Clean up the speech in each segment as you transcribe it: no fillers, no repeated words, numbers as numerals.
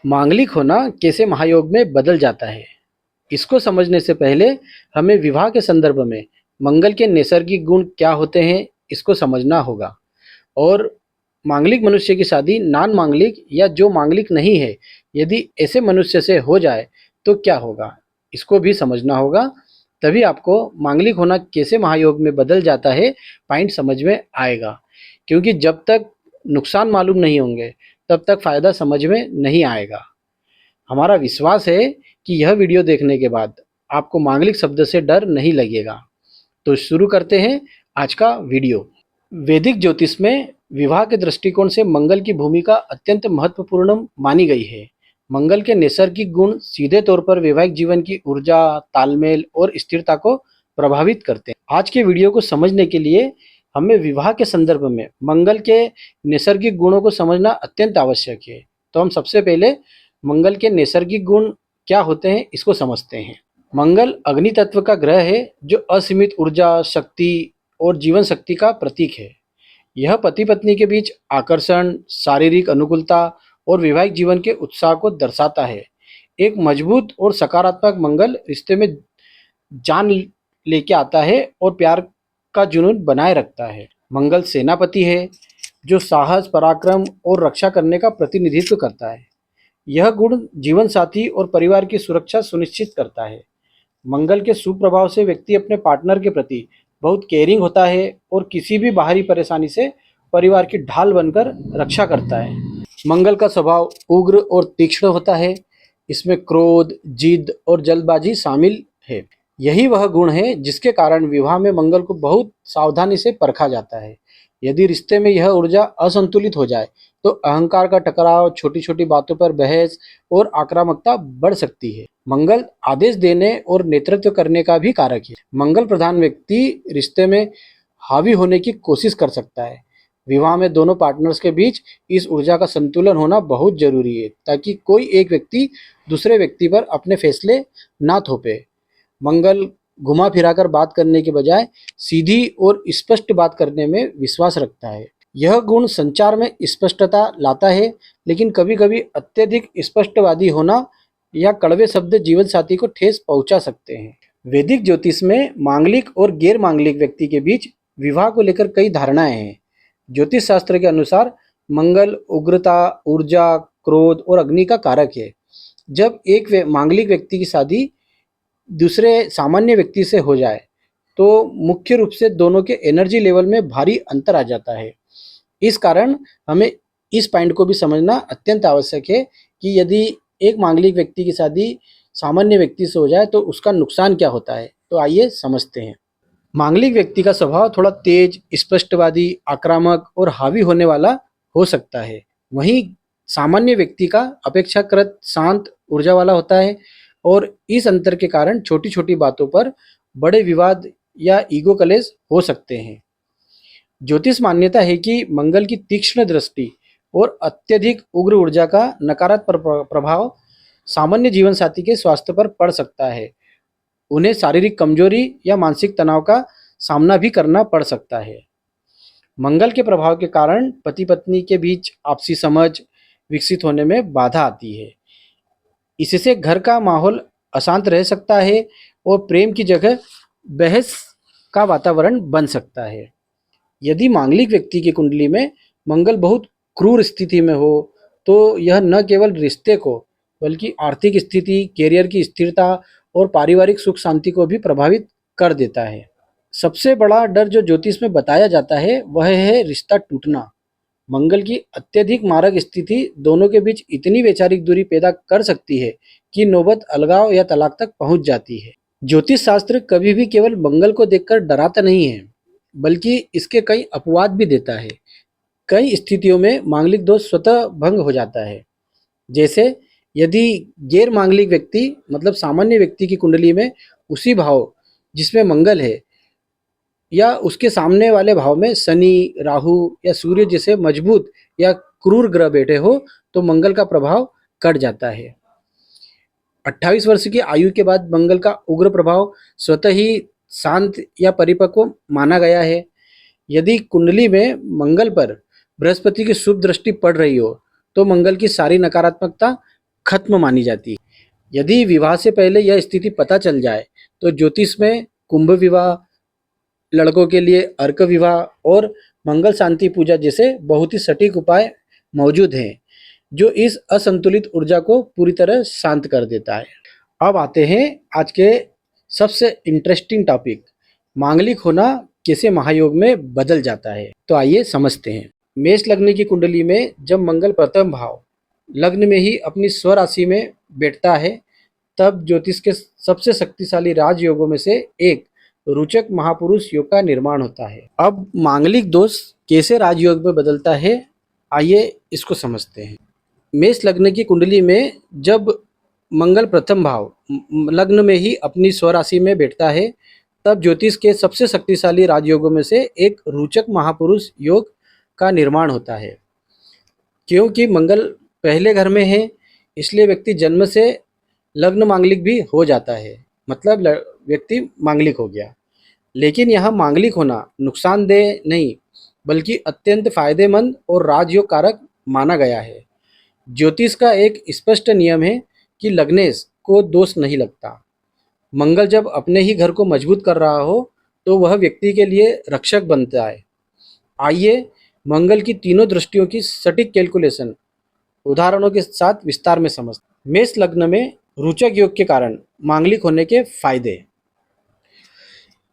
मांगलिक होना कैसे महायोग में बदल जाता है, इसको समझने से पहले हमें विवाह के संदर्भ में मंगल के नैसर्गिक गुण क्या होते हैं, इसको समझना होगा। और मांगलिक मनुष्य की शादी नान मांगलिक या जो मांगलिक नहीं है, यदि ऐसे मनुष्य से हो जाए तो क्या होगा, इसको भी समझना होगा। तभी आपको मांगलिक होना कैसे महायोग में बदल जाता है पॉइंट समझ में आएगा। क्योंकि जब तक नुकसान मालूम नहीं होंगे तब तक फ़ायदा समझ में नहीं आएगा। हमारा विश्वास है कि यह वीडियो देखने के बाद आपको मांगलिक शब्द से डर नहीं लगेगा। तो शुरू करते हैं आज का वीडियो। वैदिक ज्योतिष में विवाह के दृष्टिकोण से मंगल की भूमिका अत्यंत महत्वपूर्ण मानी गई है। मंगल के नैसर्गिक गुण सीधे तौर पर वैवाहिक जीवन की ऊर्जा, तालमेल और स्थिरता को प्रभावित करते हैं। आज के वीडियो को समझने के लिए हमें विवाह के संदर्भ में मंगल के नैसर्गिक गुणों को समझना अत्यंत आवश्यक है। तो हम सबसे पहले मंगल के नैसर्गिक गुण क्या होते हैं इसको समझते हैं। मंगल अग्नि तत्व का ग्रह है जो असीमित ऊर्जा, शक्ति और जीवन शक्ति का प्रतीक है। यह पति पत्नी के बीच आकर्षण, शारीरिक अनुकूलता और वैवाहिक जीवन के उत्साह को दर्शाता है। एक मजबूत और सकारात्मक मंगल रिश्ते में जान लेके आता है और प्यार का जुनून बनाए रखता है। मंगल सेनापति है जो साहस, पराक्रम और रक्षा करने का प्रतिनिधित्व करता है। यह गुण जीवन साथी और परिवार की सुरक्षा सुनिश्चित करता है। मंगल के सुप्रभाव से व्यक्ति अपने पार्टनर के प्रति बहुत केयरिंग होता है और किसी भी बाहरी परेशानी से परिवार की ढाल बनकर रक्षा करता है। मंगल का स्वभाव उग्र और तीक्ष्ण होता है। इसमें क्रोध, जिद और जल्दबाजी शामिल है। यही वह गुण है जिसके कारण विवाह में मंगल को बहुत सावधानी से परखा जाता है। यदि रिश्ते में यह ऊर्जा असंतुलित हो जाए तो अहंकार का टकराव, छोटी छोटी बातों पर बहस और आक्रामकता बढ़ सकती है। मंगल आदेश देने और नेतृत्व करने का भी कारक है। मंगल प्रधान व्यक्ति रिश्ते में हावी होने की कोशिश कर सकता है। विवाह में दोनों पार्टनर्स के बीच इस ऊर्जा का संतुलन होना बहुत जरूरी है ताकि कोई एक व्यक्ति दूसरे व्यक्ति पर अपने फैसले ना थोपे। मंगल घुमा फिराकर बात करने के बजाय सीधी और स्पष्ट बात करने में विश्वास रखता है। यह गुण संचार में स्पष्टता लाता है, लेकिन कभी कभी अत्यधिक स्पष्टवादी होना या कड़वे शब्द जीवन साथी को ठेस पहुंचा सकते हैं। वैदिक ज्योतिष में मांगलिक और गैर मांगलिक व्यक्ति के बीच विवाह को लेकर कई धारणाएं हैं। ज्योतिष शास्त्र के अनुसार मंगल उग्रता, ऊर्जा, क्रोध और अग्नि का कारक है। जब एक मांगलिक व्यक्ति की शादी दूसरे सामान्य व्यक्ति से हो जाए तो मुख्य रूप से दोनों के एनर्जी लेवल में भारी अंतर आ जाता है। इस कारण हमें इस पॉइंट को भी समझना अत्यंत आवश्यक है कि यदि एक मांगलिक व्यक्ति की शादी सामान्य व्यक्ति से हो जाए तो उसका नुकसान क्या होता है। तो आइए समझते हैं। मांगलिक व्यक्ति का स्वभाव थोड़ा तेज, स्पष्टवादी, आक्रामक और हावी होने वाला हो सकता है। वहीं सामान्य व्यक्ति का अपेक्षाकृत शांत, ऊर्जा वाला होता है और इस अंतर के कारण छोटी छोटी बातों पर बड़े विवाद या ईगो कलेश हो सकते हैं। ज्योतिष मान्यता है कि मंगल की तीक्ष्ण दृष्टि और अत्यधिक उग्र ऊर्जा का नकारात्मक प्रभाव सामान्य जीवन साथी के स्वास्थ्य पर पड़ सकता है। उन्हें शारीरिक कमजोरी या मानसिक तनाव का सामना भी करना पड़ सकता है। मंगल के प्रभाव के कारण पति पत्नी के बीच आपसी समझ विकसित होने में बाधा आती है। इससे घर का माहौल अशांत रह सकता है और प्रेम की जगह बहस का वातावरण बन सकता है। यदि मांगलिक व्यक्ति की कुंडली में मंगल बहुत क्रूर स्थिति में हो तो यह न केवल रिश्ते को बल्कि आर्थिक स्थिति, कैरियर की स्थिरता और पारिवारिक सुख शांति को भी प्रभावित कर देता है। सबसे बड़ा डर जो ज्योतिष में बताया जाता है वह है रिश्ता टूटना। मंगल की अत्यधिक मारक स्थिति दोनों के बीच इतनी वैचारिक दूरी पैदा कर सकती है कि नौबत अलगाव या तलाक तक पहुंच जाती है। ज्योतिष शास्त्र कभी भी केवल मंगल को देखकर डराता नहीं है, बल्कि इसके कई अपवाद भी देता है। कई स्थितियों में मांगलिक दोष स्वतः भंग हो जाता है। जैसे यदि गैर मांगलिक व्यक्ति मतलब सामान्य व्यक्ति की कुंडली में उसी भाव जिसमें मंगल है या उसके सामने वाले भाव में शनि, राहु या सूर्य जैसे मजबूत या क्रूर ग्रह बैठे हो तो मंगल का प्रभाव कट जाता है। 28 वर्ष की आयु के बाद मंगल का उग्र प्रभाव स्वतः ही शांत या परिपक्व माना गया है। यदि कुंडली में मंगल पर बृहस्पति की शुभ दृष्टि पड़ रही हो तो मंगल की सारी नकारात्मकता खत्म मानी जाती है। यदि विवाह से पहले यह स्थिति पता चल जाए तो ज्योतिष में कुंभ विवाह, लड़कों के लिए अर्क विवाह और मंगल शांति पूजा जैसे बहुत ही सटीक उपाय मौजूद हैं जो इस असंतुलित ऊर्जा को पूरी तरह शांत कर देता है। अब आते हैं आज के सबसे इंटरेस्टिंग टॉपिक, मांगलिक होना कैसे महायोग में बदल जाता है। तो आइए समझते हैं। मेष लग्न की कुंडली में जब मंगल प्रथम भाव लग्न में ही अपनी स्वराशि में बैठता है तब ज्योतिष के सबसे शक्तिशाली राजयोगों में से एक रोचक महापुरुष योग का निर्माण होता है। अब मांगलिक दोष कैसे राजयोग में बदलता है, आइए इसको समझते हैं। मेष लग्न की कुंडली में जब मंगल प्रथम भाव लग्न में ही अपनी स्वराशि में बैठता है तब ज्योतिष के सबसे शक्तिशाली राजयोगों में से एक रोचक महापुरुष योग का निर्माण होता है। क्योंकि मंगल पहले घर में है इसलिए व्यक्ति जन्म से लग्न मांगलिक भी हो जाता है, मतलब व्यक्ति मांगलिक हो गया। लेकिन यहाँ मांगलिक होना नुकसानदेह नहीं बल्कि अत्यंत फायदेमंद और राजयोग कारक माना गया है। ज्योतिष का एक स्पष्ट नियम है कि लग्नेश को दोष नहीं लगता। मंगल जब अपने ही घर को मजबूत कर रहा हो तो वह व्यक्ति के लिए रक्षक बनता है। आइए मंगल की तीनों दृष्टियों की सटीक कैलकुलेशन उदाहरणों के साथ विस्तार में समझते हैं। मेष लग्न में रोचक योग के कारण मांगलिक होने के फायदे।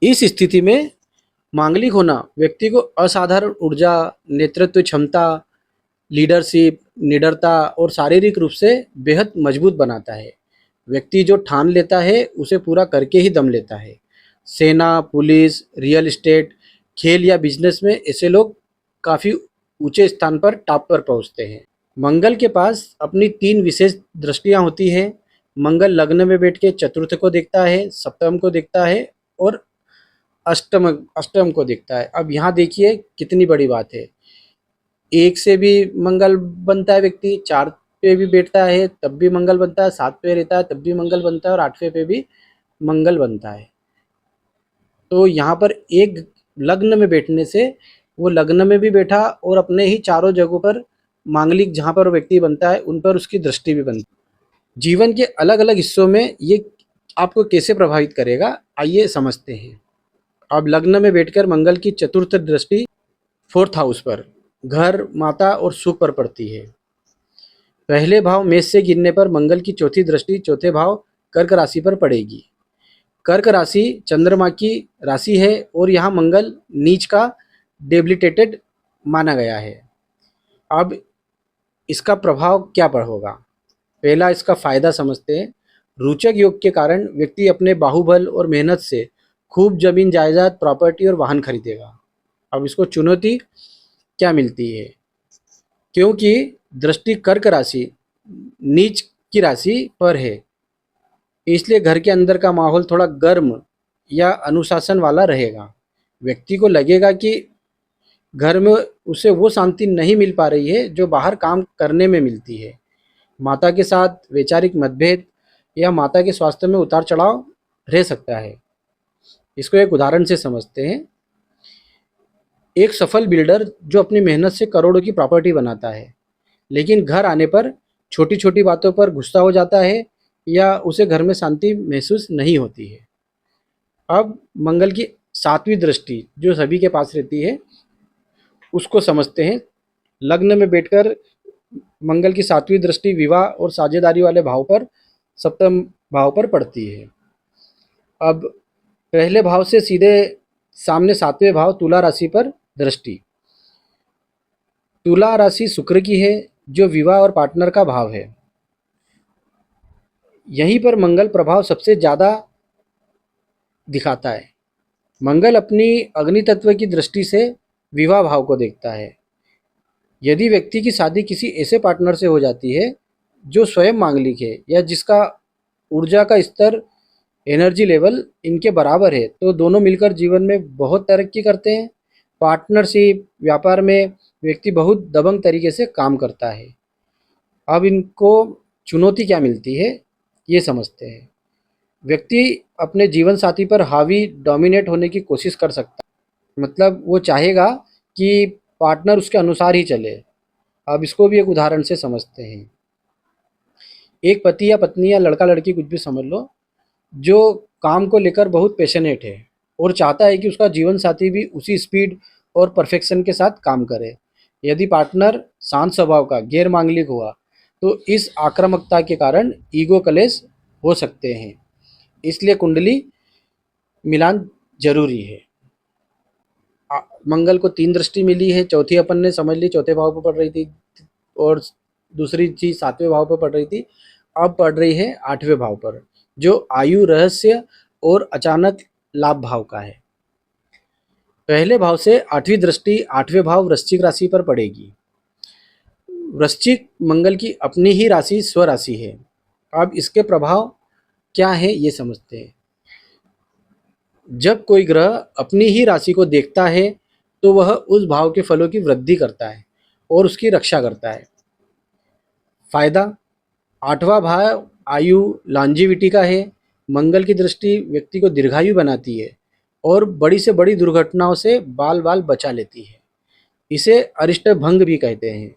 इस स्थिति में मांगलिक होना व्यक्ति को असाधारण ऊर्जा, नेतृत्व क्षमता, लीडरशिप, निडरता और शारीरिक रूप से बेहद मजबूत बनाता है। व्यक्ति जो ठान लेता है उसे पूरा करके ही दम लेता है। सेना, पुलिस, रियल एस्टेट, खेल या बिजनेस में ऐसे लोग काफ़ी ऊंचे स्थान पर टॉप पर पहुंचते हैं। मंगल के पास अपनी तीन विशेष दृष्टियां होती हैं। मंगल लग्न में बैठ के चतुर्थ को देखता है, सप्तम को देखता है और अष्टम अष्टम को देखता है। अब यहाँ देखिए कितनी बड़ी बात है। एक से भी मंगल बनता है व्यक्ति, चार पे भी बैठता है तब भी मंगल बनता है, सात पे रहता है तब भी मंगल बनता है और आठवें पे भी मंगल बनता है। तो यहाँ पर एक लग्न में बैठने से वो लग्न में भी बैठा और अपने ही चारों जगहों पर मांगलिक जहाँ पर व्यक्ति बनता है उन पर उसकी दृष्टि भी बनती है। जीवन के अलग अलग हिस्सों में ये आपको कैसे प्रभावित करेगा, आइए समझते हैं। अब लग्न में बैठकर मंगल की चतुर्थ दृष्टि फोर्थ हाउस पर, घर, माता और सुख पर पड़ती है। पहले भाव मेष से गिरने पर मंगल की चौथी दृष्टि चौथे भाव कर्क राशि पर पड़ेगी। कर्क राशि चंद्रमा की राशि है और यहाँ मंगल नीच का डेबिलिटेटेड माना गया है। अब इसका प्रभाव क्या पर होगा, पहला इसका फायदा समझते हैं। रोचक योग के कारण व्यक्ति अपने बाहुबल और मेहनत से खूब जमीन जायदाद, प्रॉपर्टी और वाहन खरीदेगा। अब इसको चुनौती क्या मिलती है, क्योंकि दृष्टि कर्क राशि नीच की राशि पर है इसलिए घर के अंदर का माहौल थोड़ा गर्म या अनुशासन वाला रहेगा। व्यक्ति को लगेगा कि घर में उसे वो शांति नहीं मिल पा रही है जो बाहर काम करने में मिलती है। माता के साथ वैचारिक मतभेद या माता के स्वास्थ्य में उतार चढ़ाव रह सकता है। इसको एक उदाहरण से समझते हैं। एक सफल बिल्डर जो अपनी मेहनत से करोड़ों की प्रॉपर्टी बनाता है लेकिन घर आने पर छोटी छोटी बातों पर गुस्सा हो जाता है या उसे घर में शांति महसूस नहीं होती है। अब मंगल की सातवीं दृष्टि जो सभी के पास रहती है उसको समझते हैं। लग्न में बैठकर मंगल की सातवीं दृष्टि विवाह और साझेदारी वाले भाव पर, सप्तम भाव पर पड़ती है। अब पहले भाव से सीधे सामने सातवें भाव तुला राशि पर दृष्टि। तुला राशि शुक्र की है जो विवाह और पार्टनर का भाव है। यहीं पर मंगल प्रभाव सबसे ज़्यादा दिखाता है। मंगल अपनी अग्नि तत्व की दृष्टि से विवाह भाव को देखता है। यदि व्यक्ति की शादी किसी ऐसे पार्टनर से हो जाती है जो स्वयं मांगलिक है या जिसका ऊर्जा का स्तर, एनर्जी लेवल इनके बराबर है तो दोनों मिलकर जीवन में बहुत तरक्की करते हैं। पार्टनरशिप, व्यापार में व्यक्ति बहुत दबंग तरीके से काम करता है। अब इनको चुनौती क्या मिलती है ये समझते हैं। व्यक्ति अपने जीवन साथी पर हावी, डोमिनेट होने की कोशिश कर सकता है, मतलब वो चाहेगा कि पार्टनर उसके अनुसार ही चले। अब इसको भी एक उदाहरण से समझते हैं। एक पति या पत्नी या लड़का लड़की कुछ भी समझ लो, जो काम को लेकर बहुत पैशनेट है और चाहता है कि उसका जीवन साथी भी उसी स्पीड और परफेक्शन के साथ काम करे। यदि पार्टनर शांत स्वभाव का गैर मांगलिक हुआ तो इस आक्रामकता के कारण ईगो क्लैश हो सकते हैं। इसलिए कुंडली मिलान जरूरी है। मंगल को 3 दृष्टि मिली है, चौथी अपन ने समझ ली, चौथे भाव पर पड़ रही थी, और दूसरी चीज 7वें भाव पर पड़ रही थी, अब पड़ रही है 8वें भाव पर, जो आयु, रहस्य और अचानक लाभ भाव का है। पहले भाव से 8वीं दृष्टि 8वें भाव वृश्चिक राशि पर पड़ेगी। वृश्चिक मंगल की अपनी ही राशि स्वराशि है। अब इसके प्रभाव क्या है ये समझते हैं। जब कोई ग्रह अपनी ही राशि को देखता है तो वह उस भाव के फलों की वृद्धि करता है और उसकी रक्षा करता है। फायदा, 8वां भाव आयु, लॉन्जिविटी का है। मंगल की दृष्टि व्यक्ति को दीर्घायु बनाती है और बड़ी से बड़ी दुर्घटनाओं से बाल बाल बचा लेती है। इसे अरिष्ट भंग भी कहते हैं।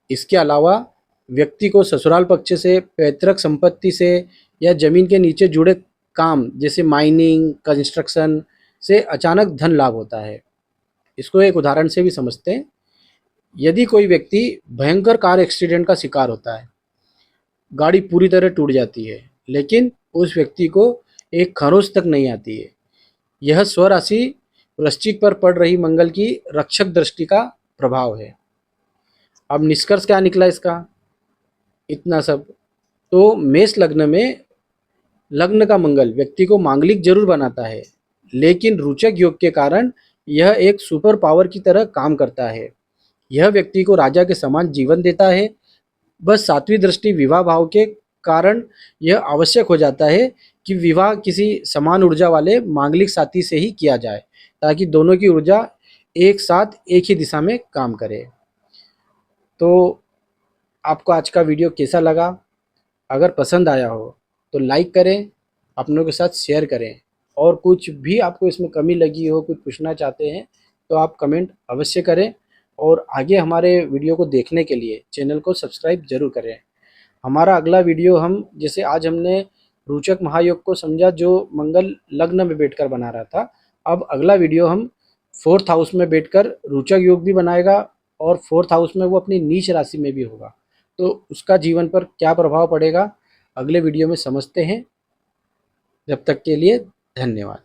इसके अलावा व्यक्ति को ससुराल पक्ष से, पैतृक संपत्ति से या जमीन के नीचे जुड़े काम जैसे माइनिंग, कंस्ट्रक्शन से अचानक धन लाभ होता है। इसको एक उदाहरण से भी समझते हैं। यदि कोई व्यक्ति भयंकर कार एक्सीडेंट का शिकार होता है, गाड़ी पूरी तरह टूट जाती है, लेकिन उस व्यक्ति को एक खरोच तक नहीं आती है। यह स्वराशि वृश्चिक पर पड़ रही मंगल की रक्षक दृष्टि का प्रभाव है। अब निष्कर्ष क्या निकला इसका? इतना सब तो मेष लग्न में लग्न का मंगल व्यक्ति को मांगलिक जरूर बनाता है, लेकिन रोचक योग के कारण यह एक सुपर पावर की तरह काम करता है। यह व्यक्ति को राजा के समान जीवन देता है। बस 7वीं दृष्टि विवाह भाव के कारण यह आवश्यक हो जाता है कि विवाह किसी समान ऊर्जा वाले मांगलिक साथी से ही किया जाए, ताकि दोनों की ऊर्जा एक साथ एक ही दिशा में काम करे। तो आपको आज का वीडियो कैसा लगा? अगर पसंद आया हो तो लाइक करें, अपनों के साथ शेयर करें, और कुछ भी आपको इसमें कमी लगी हो, कुछ पूछना चाहते हैं तो आप कमेंट अवश्य करें। और आगे हमारे वीडियो को देखने के लिए चैनल को सब्सक्राइब जरूर करें। हमारा अगला वीडियो हम, जैसे आज हमने रोचक महायोग को समझा जो मंगल लग्न में बैठकर बना रहा था, अब अगला वीडियो हम 4th हाउस में बैठकर रोचक योग भी बनाएगा और 4th हाउस में वो अपनी नीच राशि में भी होगा, तो उसका जीवन पर क्या प्रभाव पड़ेगा अगले वीडियो में समझते हैं। जब तक के लिए धन्यवाद।